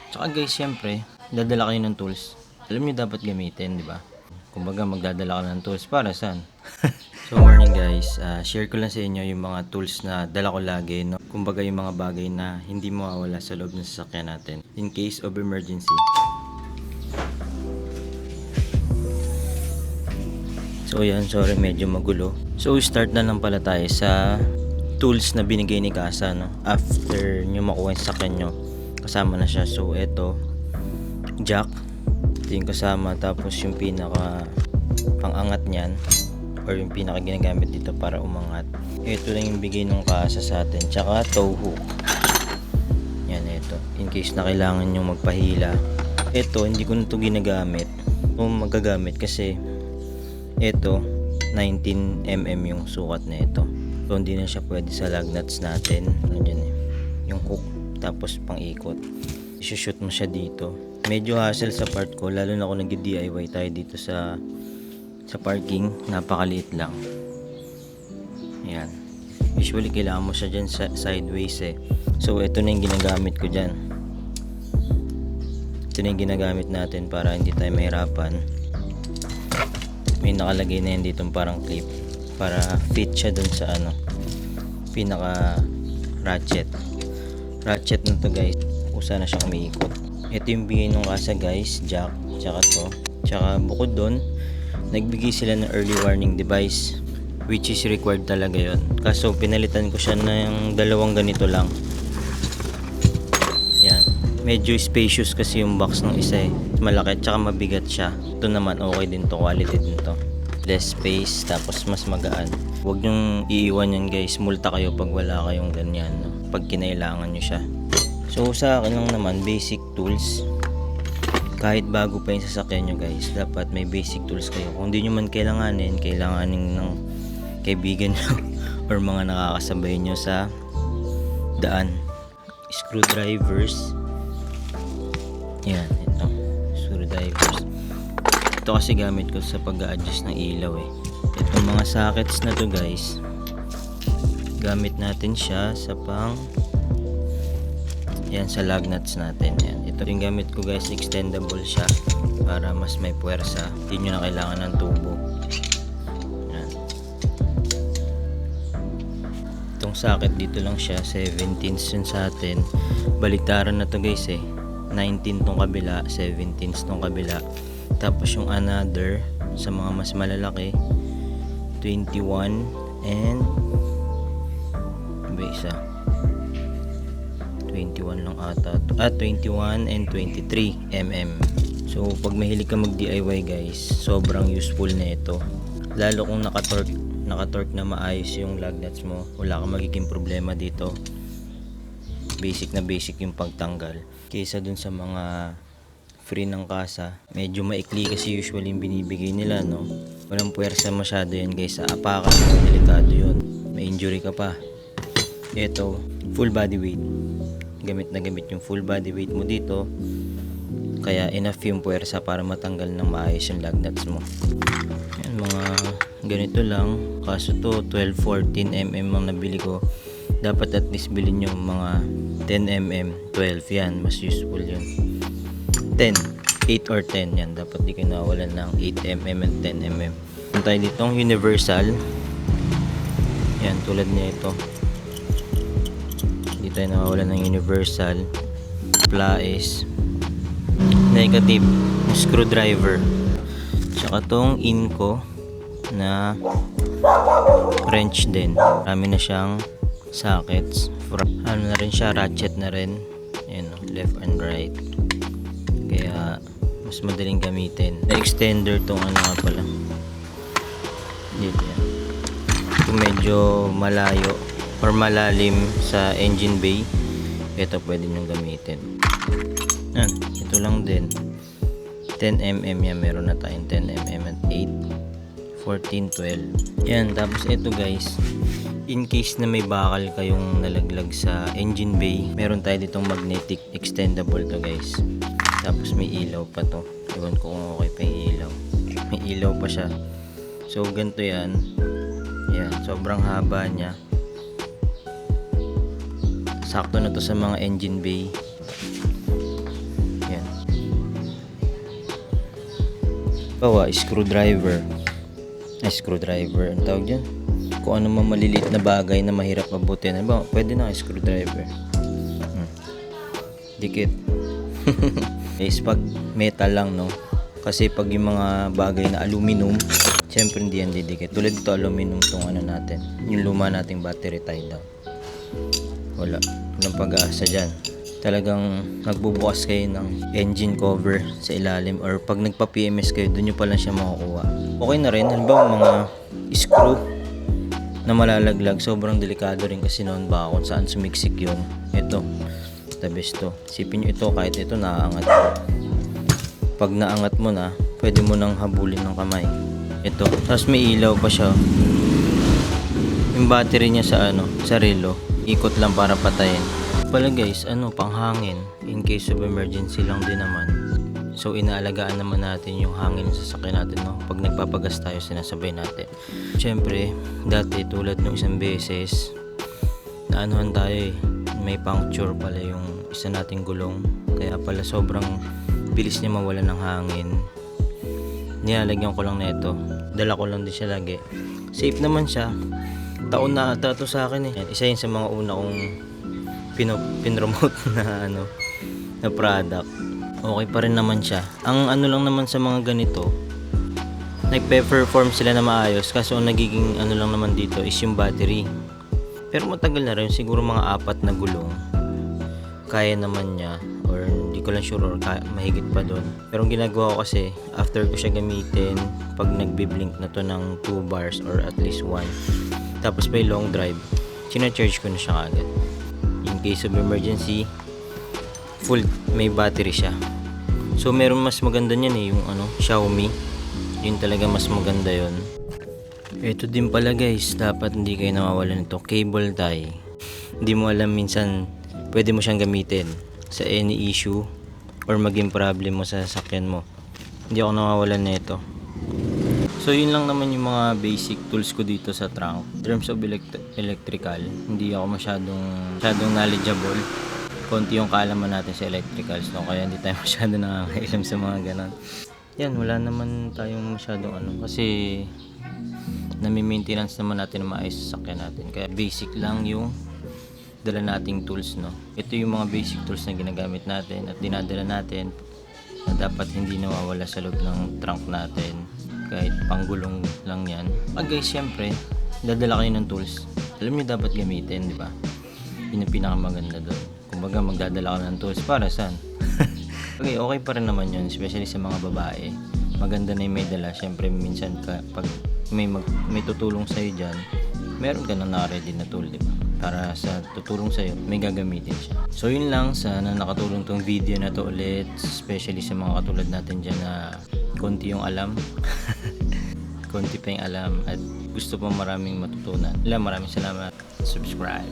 Tsaka guys, syempre, dadala kayo ng tools. Alam niyo dapat gamitin, di ba? Kumbaga, magdadala ka ng tools para saan? So, morning guys. Share ko lang sa inyo yung mga tools na dala ko lagi. No? Kumbaga, yung mga bagay na hindi mawawala sa loob ng sasakyan natin. In case of emergency. So, yan. Sorry, medyo magulo. So, start na lang pala tayo sa tools na binigay ni Kasa. No? After nyo makuha yung sasakyan nyo, kasama na siya. So, eto. Jack. Ito yung kasama. Tapos, yung pinaka pangangat niyan, or yung pinaka ginagamit dito para umangat. Ito lang yung bigay nung Kasa sa atin. Tsaka tow hook. Yan, ito. In case na kailangan nyo magpahila. Ito, hindi ko na ito ginagamit. Kung magagamit kasi ito, 19mm yung sukat na ito. So, hindi na siya pwede sa lug nuts natin. Nandiyan eh. Yung hook. Tapos pang ikot. I-shoot mo siya dito. Medyo hassle sa part ko. Lalo na kung nag-DIY tayo dito sa parking, napakaliit lang. Ayan. Usually kailangan mo siya dyan sideways eh. So ito na yung ginagamit ko dyan. Ito na yung ginagamit natin para hindi tayo mahirapan. May nakalagay na yan dito parang clip para fit siya dun sa ano, pinaka ratchet na to guys. Usa na siyang umiikot. Ito yung bigay nung Kasa guys, jack, tsaka to. Tsaka bukod dun, nagbigay sila ng early warning device, which is required talaga yon. Kaso pinalitan ko siya ng dalawang ganito lang. Yan. Medyo spacious kasi yung box ng isa eh. Malaki at saka mabigat siya. Ito naman okay din to, quality din to. Less space, tapos mas magaan. Huwag nyong iiwan yan guys. Multa kayo pag wala kayong ganyan. No? Pag kinailangan nyo siya. So sa akin lang naman, basic tools. Kahit bago pa yung sasakyan nyo guys, dapat may basic tools kayo. Kung di nyo man kailanganin ng kaibigan nyo or mga nakakasabay nyo sa daan. Screwdrivers. Yan, ito. Screwdrivers. Ito kasi gamit ko sa pag-a-adjust ng ilaw eh. Itong mga sockets na to guys, gamit natin siya sa yan, sa lug nuts natin. Yan. Ito yung gamit ko guys, extendable siya para mas may puwersa. Hindi nyo na kailangan ng tubo. Yan. Itong socket dito lang siya, 17s yun sa atin. Baliktaran na to guys eh. 19 tong kabila, 17s tong kabila. Tapos yung another sa mga mas malalaki, 21 and isa 21 lang ata. 21 and 23 mm. So pag mahilig ka mag DIY guys, sobrang useful na ito. Lalo kung naka-torque na maayos yung lug nuts mo, wala kang magiging problema dito. Basic na basic yung pagtanggal. Kaysa dun sa mga free ng Kasa, medyo maikli kasi usually yung binibigay nila, no? Walang puwersa masyado yan guys. Sa apakan mo, delikado yun. May injury ka pa. Ito, full body weight. Gamit na gamit yung full body weight mo dito. Kaya enough yung puwersa para matanggal ng maayos yung lug nuts mo. Yan, mga ganito lang. Kaso to 12-14mm ang nabili ko. Dapat at least bilhin nyo mga 10mm, 12 yan, mas useful yun. 10, 8 or 10 yan, dapat di kayo nawalan ng 8mm and 10mm. Kung tayo ditong universal, yan, tulad niya ito. Hindi tayo nawawalan ng universal. Plies, negative, screwdriver, tsaka tong Inco na wrench din. Marami na siyang sockets. Ano na rin siya, ratchet na rin. Ayan, left and right. Kaya mas madaling gamitin. Extender tong ano nga pala. Dito yan. Kung medyo malayo or malalim sa engine bay, ito pwede nyo gamitin. Yan, ito lang din. 10mm yan, meron na tayong 10mm at 8, 14, 12. Yan, tapos ito guys, in case na may bakal kayong nalaglag sa engine bay, meron tayo ditong magnetic extendable to guys. Tapos may ilaw pa to. Ewan ko kung okay pa yung ilaw. May ilaw pa siya. So ganito yan. Yan, sobrang haba niya. Sakto na to sa mga engine bay. Bawa, screwdriver. Ang tawag dyan. Kung ano man maliliit na bagay na mahirap abutin. Bawa, pwede na screwdriver. Dikit. Is pag metal lang, no? Kasi pag yung mga bagay na aluminum, syempre hindi yan didikit. Tulad dito, aluminum tong ano natin. Yung luma nating battery tie down. Walang pag-asa dyan. Talagang magbubukas kayo ng engine cover sa ilalim, or pag nagpa-PMS kayo, doon nyo pa lang siya makukuha. Okay na rin, halimbawa mga screw na malalaglag, sobrang delikado rin kasi noon ba kung saan sumiksik yun. Ito, the best to. Sipin nyo ito, kahit ito naaangat mo. Pag naangat mo na, pwede mo nang habulin ng kamay. Ito, tapos may ilaw pa siya. Yung battery niya sa relo, ikot lang para patayin. Pala guys, panghangin, in case of emergency lang din naman. So inaalagaan naman natin yung hangin sa sasakyan natin, no? Pag nagpapagas tayo, sinasabay natin. Syempre, dati tulad ng isang beses, naanuhan tayo may puncture pala yung isa nating gulong. Kaya pala sobrang bilis niya mawala ng hangin. Nilalagyan ko lang na ito. Dala ko lang din siya lagi. Safe naman siya. Taon na ata ito sa akin eh. Isa yun sa mga una kong pinromote na product. Okay pa rin naman siya. Ang lang naman sa mga ganito, nagpe-perform sila na maayos, kaso ang nagiging lang naman dito is yung battery. Pero matagal na rin, siguro mga 4 na gulong kaya naman niya, or hindi ko lang sure, or mahigit pa doon. Pero ang ginagawa ko kasi, after ko siya gamitin, pag nagbi-blink na to ng 2 bars or at least 1, tapos may long drive, sina-charge ko na siya agad. In case of emergency, full may battery siya. So meron mas maganda niyan yung Xiaomi. Yun talaga mas maganda yun. Ito din pala guys, dapat hindi kayo nawawalan nito, cable tie. Hindi mo alam, minsan pwede mo siyang gamitin sa any issue or maging problem mo sa sasakyan mo. Hindi ako nawawalan nito. So yun lang naman yung mga basic tools ko dito sa trunk. In terms of electrical, hindi ako masyadong knowledgeable. Konti yung kaalaman natin sa electricals, no? Kaya hindi tayo masyado nakakailam sa mga ganon. Yan, wala naman tayong masyadong kasi nami-maintenance naman natin na maayos sa sakyan natin. Kaya basic lang yung dala nating tools, no? Ito yung mga basic tools na ginagamit natin at dinadala natin na dapat hindi nawawala sa loob ng trunk natin. Kahit panggulong lang yan. Guys, syempre, dadala kayo ng tools. Alam niyo dapat gamitin, di ba? Yun yung pinakamaganda doon. Kumbaga, magdadala ka ng tools para saan? Okay pa rin naman yun, especially sa mga babae. Maganda na yung may dala. Syempre, minsan pag may tutulong sa'yo dyan, meron ka na naka-ready na tool, di ba? Para sa tutulong sa'yo, may gagamitin siya. So yun lang, sana nakatulong tong video na to ulit, especially sa mga katulad natin dyan na konti yung alam. Konti pa yung alam at gusto pa maraming matutunan. Maraming salamat. Subscribe.